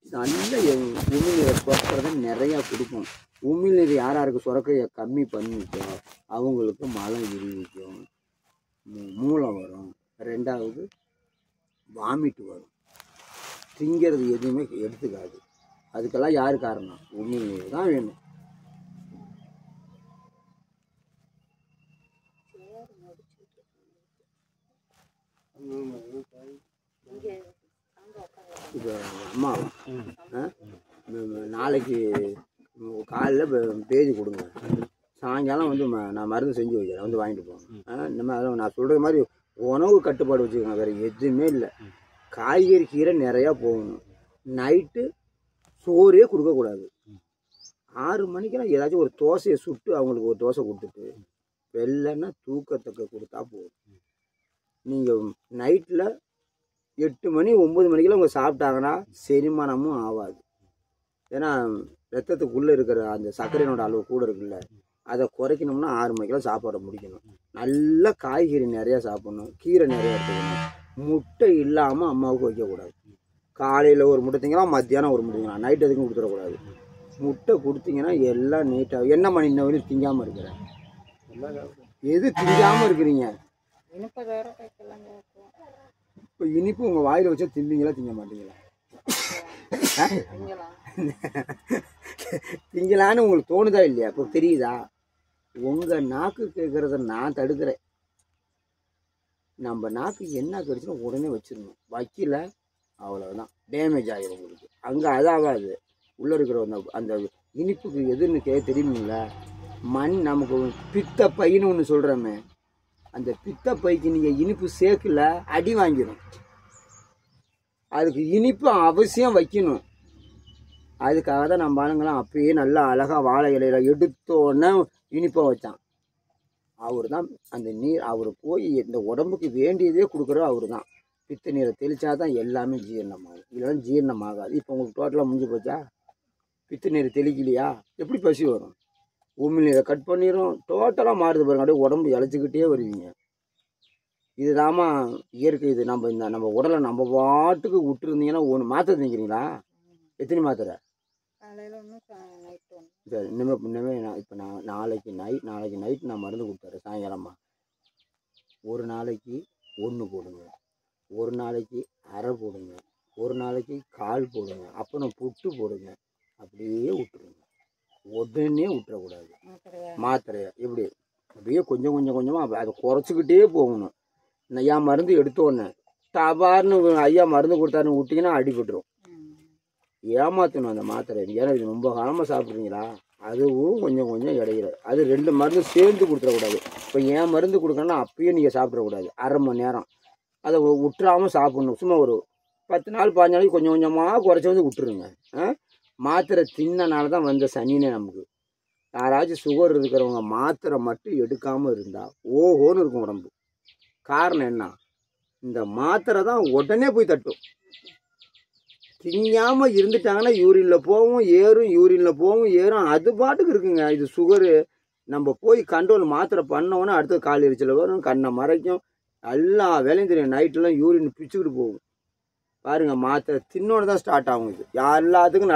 நல்ல உமிழ்நீரை சுரக்கிறத நிறையா கொடுக்கும். உமிழ்நீர் யார் யாருக்கு சுரக்க கம்மி பண்ணிக்கோ அவங்களுக்கு மலை விரிவிக்கும், மூலம் வரும், ரெண்டாவது வாமிட்டு வரும், திங்கிறது எதுவுமே எடுத்துக்காது. அதுக்கெல்லாம் யார் காரணம்? உமிழ்நீர் தான் வேணும். இப்போ அம்மாவா நாளைக்கு காலையில் பேஜ் கொடுங்க, சாயங்காலம் வந்து நான் மருந்து செஞ்சு வைக்கிறேன், வந்து வாங்கிட்டு போங்க. இந்த மாதிரி நான் சொல்கிற மாதிரி உணவு கட்டுப்பாடு வச்சுக்கோங்க, வேறு எதுவுமே இல்லை. காய்கறி கீரை நிறையா போகணும். நைட்டு சோறே கொடுக்கக்கூடாது. 6 மணிக்கெல்லாம் ஏதாச்சும் ஒரு தோசையை சுட்டு அவங்களுக்கு ஒரு தோசை கொடுத்துட்டு வெள்ளைன்னா தூக்கத்துக்கு கொடுத்தா போதும். நீங்கள் நைட்டில் 8 மணி 9 மணிக்கெல்லாம் அவங்க சாப்பிட்டாங்கன்னா செரிமானமும் ஆகாது. ஏன்னா ரத்தத்துக்குள்ளே இருக்கிற அந்த சர்க்கரையினோட அளவு கூட இருக்குல்ல, அதை குறைக்கணும்னா 6 மணிக்கெல்லாம் சாப்பாடை முடிக்கணும். நல்ல காய்கறி நிறையா சாப்பிடணும், கீரை நிறையா எடுத்துக்கணும். முட்டை இல்லாமல் அம்மாவுக்கு வைக்கக்கூடாது. காலையில் ஒரு முட்டை திங்கலாம், மத்தியானம் ஒரு முட்டை திங்கலாம், நைட் எதுக்கும் கொடுத்துடக்கூடாது. முட்டை கொடுத்தீங்கன்னா எல்லாம் நீட்டாக. என்ன மணி இன்ன வரையும் திங்காமல் இருக்கிறேன்? எது திங்காமல் இருக்கிறீங்க? இப்போ இனிப்பு உங்கள் வாயில் வச்சா திம்பிங்களா திங்க மாட்டீங்களா? திங்கலான்னு உங்களுக்கு தோணுதா இல்லையா? இப்போ தெரியுதா? உங்கள் நாக்கு கேட்குறத நான் தடுக்கிறேன். நம்ம நாக்கு என்ன கிடைச்சுன்னா உடனே வச்சிடணும். வைக்கல அவ்வளோதான், டேமேஜ் ஆகிடும் உங்களுக்கு. அங்கே அதாகாது. உள்ளே இருக்கிற அந்த இனிப்புக்கு எதுன்னு தெரியுங்களா? நமக்கு பித்த பைன்னு ஒன்று சொல்கிறோமே, அந்த பித்த பைக்கு நீங்கள் இனிப்பு சேர்க்கல அடி வாங்கிடும். அதுக்கு இனிப்பு அவசியம் வைக்கணும். அதுக்காக தான் நம்ம ஆளுங்களாம் அப்பயே நல்லா அழகாக வாழை இலையில எடுத்தோன்னே இனிப்பை வச்சான். அவர் தான் அந்த நீர். அவர் போய் இந்த உடம்புக்கு வேண்டியதே கொடுக்குறோ அவர் தான். பித்த நீரை தெளித்தா தான் எல்லாமே ஜீரணமாகும், இல்லைன்னா ஜீரணமாகாது. இப்போ உங்களுக்கு டோட்டலாக முடிஞ்சு போச்சா? பித்த நீர் தெளிக்கலையா எப்படி பசி வரும்? உமிழ்நீரை கட் பண்ணிடும், டோட்டலாக மாறுது பாருங்க. அப்படியே உடம்பு இழைச்சிக்கிட்டே வருவீங்க. இதுதாம்மா இயற்கை. இது நம்ம உடலை நம்ம பாட்டுக்கு விட்டுருந்தீங்கன்னா ஒன்று. மாத்திரை திங்கிறீங்களா? எத்தனை மாத்திரை? சரி, இன்னுமே இப்போ நான் நாளைக்கு நைட் நான் மருந்து கொடுத்துறேன் சாயங்காலமா. ஒரு நாளைக்கு 1 போடுங்க, ஒரு நாளைக்கு அரை போடுங்க, ஒரு நாளைக்கு 1/4 போடுங்க, அப்புறம் புட்டு போடுங்க. அப்படியே விட்டுருங்க, உடனே விட்டுறக்கூடாது மாத்திரையை. எப்படி அப்படியே கொஞ்சம் கொஞ்சமாக அதை குறைச்சிக்கிட்டே போகணும். என் மருந்து எடுத்தோடனே டபார்னு ஐயா மருந்து கொடுத்தாருன்னு விட்டிங்கன்னா அடிபட்டுரும். ஏமாற்றணும் அந்த மாத்திரை. ஏன்னா இது ரொம்ப காலமாக சாப்பிட்றீங்களா? அதுவும் கொஞ்சம் கொஞ்சம் இடையில அது 2 மருந்து சேர்ந்து கொடுத்துடக்கூடாது. இப்போ என் மருந்து கொடுக்கணும்னா அப்பயே நீங்கள் சாப்பிடக்கூடாது. அரை மணி நேரம் அதை விட்டுறாமல் சாப்பிட்ணும். சும்மா ஒரு 10 நாள் 15 நாளைக்கு கொஞ்சம் கொஞ்சமாக குறைச்சி வந்து விட்டுருங்க. மாத்திரை தின்னனால தான் வந்த சனினே நமக்கு. யாராச்சும் சுகர் இருக்கிறவங்க மாத்திரை மட்டும் எடுக்காமல் இருந்தால் ஓஹோன்னு இருக்கும் உடம்பு. காரணம் என்ன? இந்த மாத்திரை தான் உடனே போய் தட்டும். திங்காமல் இருந்துட்டாங்கன்னா யூரினில் போகும் ஏறும், யூரினில் போகும் ஏறும், அது பாட்டுக்கு இருக்குங்க. இது சுகரு. நம்ம போய் கண்ட்ரோல் மாத்திரை பண்ணோன்னா அடுத்த கால் எரிச்சல் வரும், கண்ணை மறைக்கும், எல்லா வேலையும் தெரியும். நைட்டெல்லாம் யூரின் பிச்சுக்கிட்டு போகும் பாருங்கள். மாத்திரை தின்னோன்னு தான் ஸ்டார்ட் ஆகும். இது எல்லாத்துக்கும்